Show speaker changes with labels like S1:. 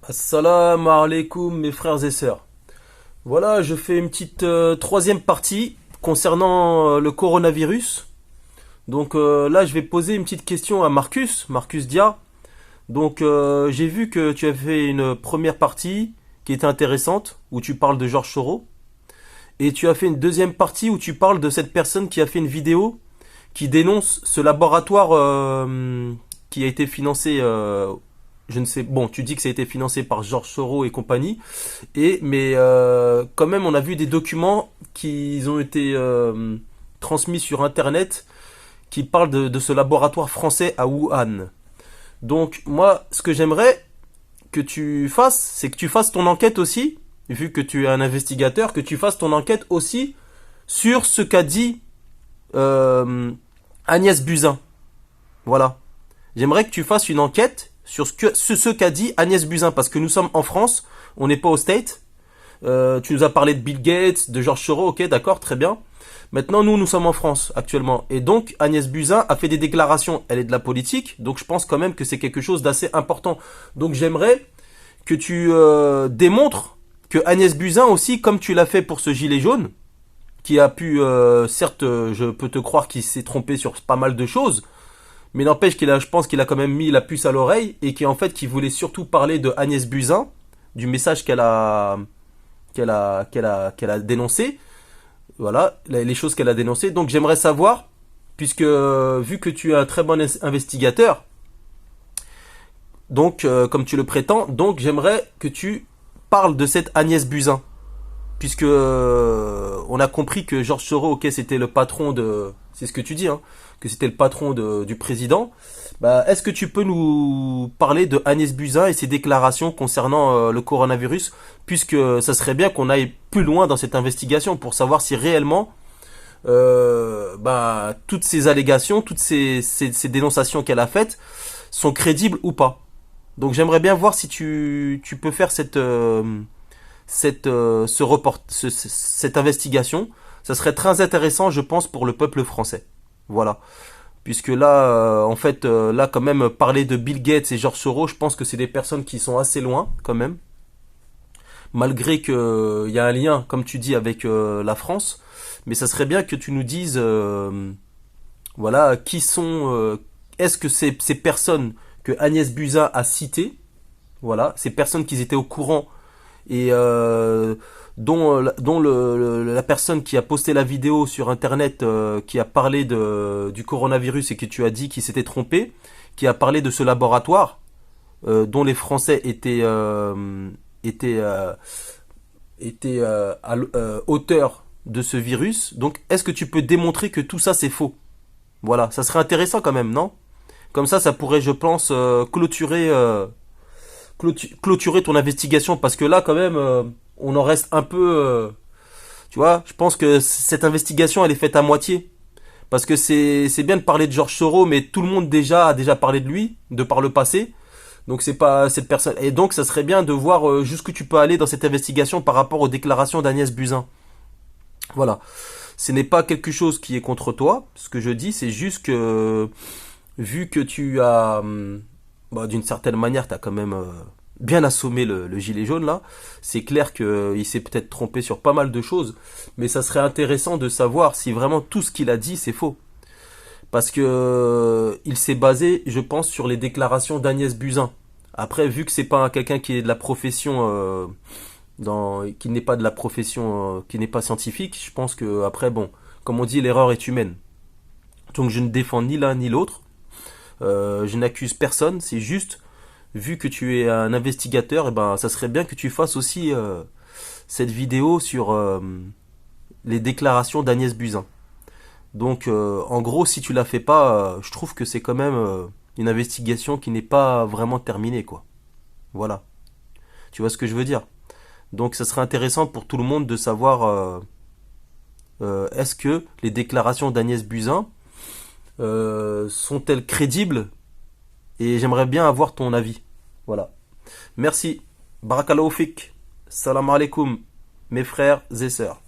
S1: Assalamu alaikum mes frères et sœurs. Voilà, je fais une petite troisième partie concernant le coronavirus. Donc là, je vais poser une petite question à Marcus Dia. Donc j'ai vu que tu as fait une première partie qui était intéressante, où tu parles de Georges Soros. Et tu as fait une deuxième partie où tu parles de cette personne qui a fait une vidéo qui dénonce ce laboratoire qui a été financé, je ne sais, bon, tu dis que ça a été financé par Georges Soros et compagnie, mais quand même, on a vu des documents qui ont été transmis sur Internet qui parlent de ce laboratoire français à Wuhan. Donc, moi, ce que j'aimerais que tu fasses, c'est que tu fasses ton enquête aussi, vu que tu es un investigateur, que tu fasses ton enquête aussi sur ce qu'a dit euh, Agnès Buzyn. Voilà. J'aimerais que tu fasses une enquête sur ce qu'a dit Agnès Buzyn, parce que nous sommes en France, on n'est pas au State. Tu nous as parlé de Bill Gates, de Georges Soros, ok, d'accord, très bien. Maintenant, nous sommes en France actuellement. Et donc, Agnès Buzyn a fait des déclarations. Elle est de la politique, donc je pense quand même que c'est quelque chose d'assez important. Donc j'aimerais que tu démontres que Agnès Buzyn aussi, comme tu l'as fait pour ce gilet jaune, qui a pu, certes, je peux te croire qu'il s'est trompé sur pas mal de choses, mais n'empêche je pense qu'il a quand même mis la puce à l'oreille et qui voulait surtout parler de Agnès Buzyn, du message qu'elle a dénoncé, voilà, les choses qu'elle a dénoncées. Donc j'aimerais savoir, puisque vu que tu es un très bon investigateur, donc comme tu le prétends, donc j'aimerais que tu parles de cette Agnès Buzyn, puisque on a compris que Georges Soros, ok, c'était le patron de, c'est ce que tu dis, hein, que c'était le patron du président. Bah, est-ce que tu peux nous parler de Agnès Buzyn et ses déclarations concernant le coronavirus, puisque ça serait bien qu'on aille plus loin dans cette investigation pour savoir si réellement bah, toutes ces allégations, ces dénonciations qu'elle a faites sont crédibles ou pas. Donc j'aimerais bien voir si tu peux faire cette investigation. Ça serait très intéressant, je pense, pour le peuple français. Voilà. Puisque là, en fait, là, quand même, parler de Bill Gates et George Soros, je pense que c'est des personnes qui sont assez loin, quand même. Malgré que il y a un lien, comme tu dis, avec la France. Mais ça serait bien que tu nous dises, voilà, qui sont, est-ce que ces personnes que Agnès Buzyn a citées, voilà, ces personnes qui étaient au courant et dont la personne qui a posté la vidéo sur internet, qui a parlé du coronavirus et que tu as dit qu'il s'était trompé, qui a parlé de ce laboratoire dont les Français étaient, auteurs de ce virus. Donc est-ce que tu peux démontrer que tout ça c'est faux? Voilà, ça serait intéressant quand même, non? Comme ça pourrait, je pense, clôturer ton investigation, parce que là, quand même, on en reste un peu. Tu vois, je pense que cette investigation, elle est faite à moitié. Parce que c'est bien de parler de Georges Soros, mais tout le monde a déjà parlé de lui, de par le passé. Donc c'est pas cette personne. Et donc ça serait bien de voir jusqu'où tu peux aller dans cette investigation par rapport aux déclarations d'Agnès Buzyn. Voilà. Ce n'est pas quelque chose qui est contre toi. Ce que je dis, c'est juste que vu que tu as, bah, d'une certaine manière, tu as quand même bien assommé le gilet jaune là, c'est clair qu'il s'est peut-être trompé sur pas mal de choses, mais ça serait intéressant de savoir si vraiment tout ce qu'il a dit c'est faux. Parce que il s'est basé, je pense, sur les déclarations d'Agnès Buzyn. Après, vu que c'est pas quelqu'un qui est de la profession, qui n'est pas de la profession, qui n'est pas scientifique, je pense que après, bon, comme on dit, l'erreur est humaine. Donc je ne défends ni l'un ni l'autre. Je n'accuse personne, c'est juste, vu que tu es un investigateur, et ben, ça serait bien que tu fasses aussi cette vidéo sur les déclarations d'Agnès Buzyn. Donc, en gros, si tu la fais pas, je trouve que c'est quand même une investigation qui n'est pas vraiment terminée, quoi. Voilà. Tu vois ce que je veux dire? Donc, ça serait intéressant pour tout le monde de savoir est-ce que les déclarations d'Agnès Buzyn sont-elles crédibles, et j'aimerais bien avoir ton avis. Voilà. Merci. Barakallahu fik. Salam alaikum, mes frères et sœurs.